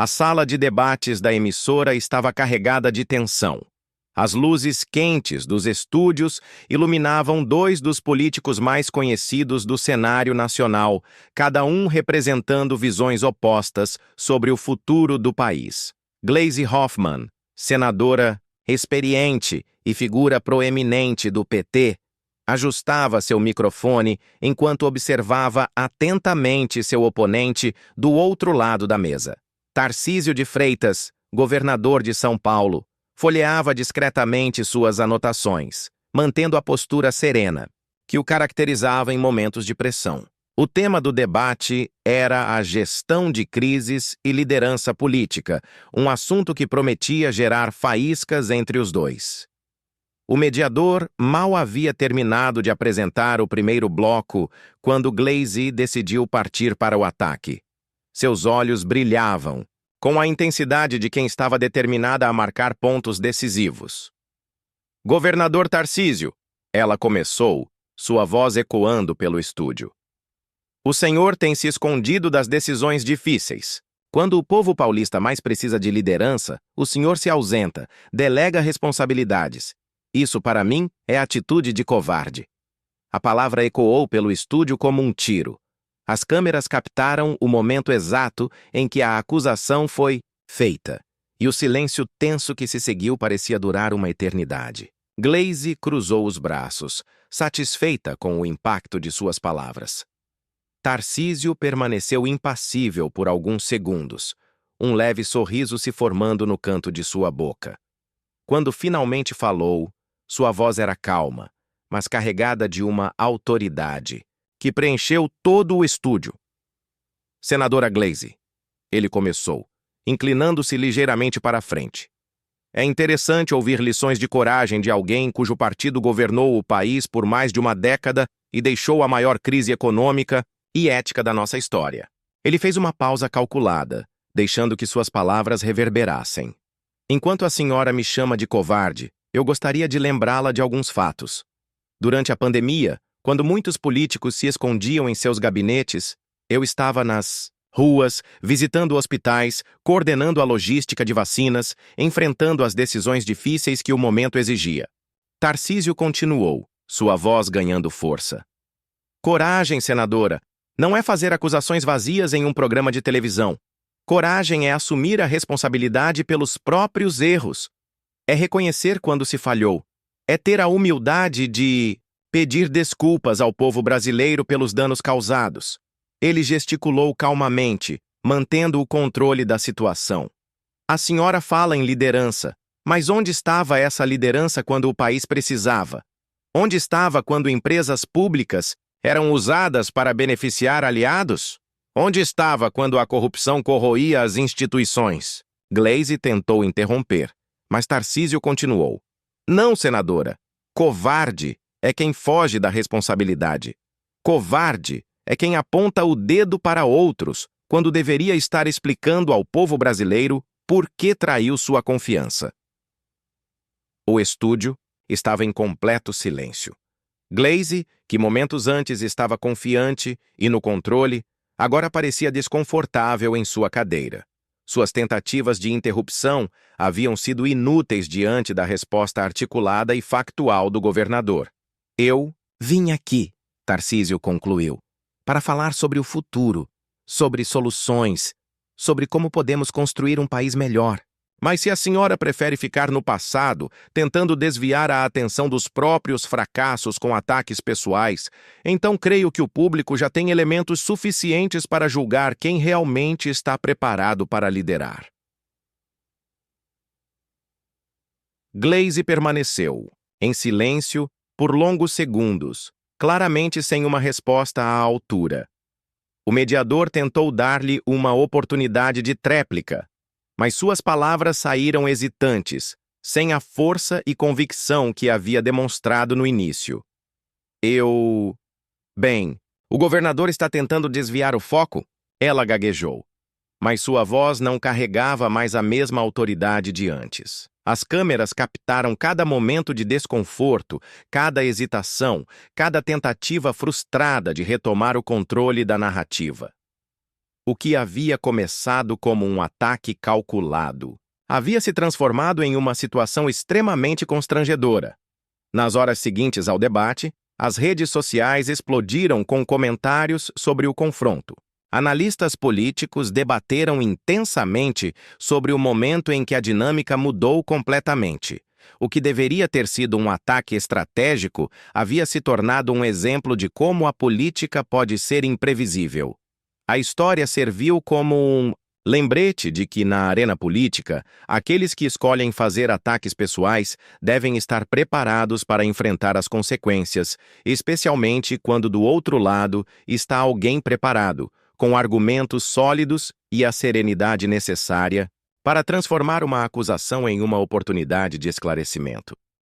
A sala de debates da emissora estava carregada de tensão. As luzes quentes dos estúdios iluminavam dois dos políticos mais conhecidos do cenário nacional, cada um representando visões opostas sobre o futuro do país. Gleisi Hoffmann, senadora experiente e figura proeminente do PT, ajustava seu microfone enquanto observava atentamente seu oponente do outro lado da mesa. Tarcísio de Freitas, governador de São Paulo, folheava discretamente suas anotações, mantendo a postura serena, que o caracterizava em momentos de pressão. O tema do debate era a gestão de crises e liderança política, um assunto que prometia gerar faíscas entre os dois. O mediador mal havia terminado de apresentar o primeiro bloco quando Gleisi decidiu partir para o ataque. Seus olhos brilhavam, com a intensidade de quem estava determinada a marcar pontos decisivos. Governador Tarcísio, ela começou, sua voz ecoando pelo estúdio. O senhor tem se escondido das decisões difíceis. Quando o povo paulista mais precisa de liderança, o senhor se ausenta, delega responsabilidades. Isso, para mim, é atitude de covarde. A palavra ecoou pelo estúdio como um tiro. As câmeras captaram o momento exato em que a acusação foi feita, e o silêncio tenso que se seguiu parecia durar uma eternidade. Gleisi cruzou os braços, satisfeita com o impacto de suas palavras. Tarcísio permaneceu impassível por alguns segundos, um leve sorriso se formando no canto de sua boca. Quando finalmente falou, sua voz era calma, mas carregada de uma autoridade que preencheu todo o estúdio. Senadora Gleisi, ele começou, inclinando-se ligeiramente para a frente. É interessante ouvir lições de coragem de alguém cujo partido governou o país por mais de uma década e deixou a maior crise econômica e ética da nossa história. Ele fez uma pausa calculada, deixando que suas palavras reverberassem. Enquanto a senhora me chama de covarde, eu gostaria de lembrá-la de alguns fatos. Durante a pandemia, quando muitos políticos se escondiam em seus gabinetes, eu estava nas ruas, visitando hospitais, coordenando a logística de vacinas, enfrentando as decisões difíceis que o momento exigia. Tarcísio continuou, sua voz ganhando força. Coragem, senadora, não é fazer acusações vazias em um programa de televisão. Coragem é assumir a responsabilidade pelos próprios erros. É reconhecer quando se falhou. É ter a humildade de pedir desculpas ao povo brasileiro pelos danos causados. Ele gesticulou calmamente, mantendo o controle da situação. A senhora fala em liderança, mas onde estava essa liderança quando o país precisava? Onde estava quando empresas públicas eram usadas para beneficiar aliados? Onde estava quando a corrupção corroía as instituições? Gleisi tentou interromper, mas Tarcísio continuou. Não, senadora. Covarde é quem foge da responsabilidade. Covarde é quem aponta o dedo para outros, quando deveria estar explicando ao povo brasileiro por que traiu sua confiança. O estúdio estava em completo silêncio. Gleisi, que momentos antes estava confiante e no controle, agora parecia desconfortável em sua cadeira. Suas tentativas de interrupção haviam sido inúteis diante da resposta articulada e factual do governador. Eu vim aqui, Tarcísio concluiu, para falar sobre o futuro, sobre soluções, sobre como podemos construir um país melhor. Mas se a senhora prefere ficar no passado, tentando desviar a atenção dos próprios fracassos com ataques pessoais, então creio que o público já tem elementos suficientes para julgar quem realmente está preparado para liderar. Gleisi permaneceu, em silêncio, por longos segundos, claramente sem uma resposta à altura. O mediador tentou dar-lhe uma oportunidade de tréplica, mas suas palavras saíram hesitantes, sem a força e convicção que havia demonstrado no início. Bem, o governador está tentando desviar o foco? Ela gaguejou. Mas sua voz não carregava mais a mesma autoridade de antes. As câmeras captaram cada momento de desconforto, cada hesitação, cada tentativa frustrada de retomar o controle da narrativa. O que havia começado como um ataque calculado havia se transformado em uma situação extremamente constrangedora. Nas horas seguintes ao debate, as redes sociais explodiram com comentários sobre o confronto. Analistas políticos debateram intensamente sobre o momento em que a dinâmica mudou completamente. O que deveria ter sido um ataque estratégico havia se tornado um exemplo de como a política pode ser imprevisível. A história serviu como um lembrete de que, na arena política, aqueles que escolhem fazer ataques pessoais devem estar preparados para enfrentar as consequências, especialmente quando do outro lado está alguém preparado, com argumentos sólidos e a serenidade necessária para transformar uma acusação em uma oportunidade de esclarecimento.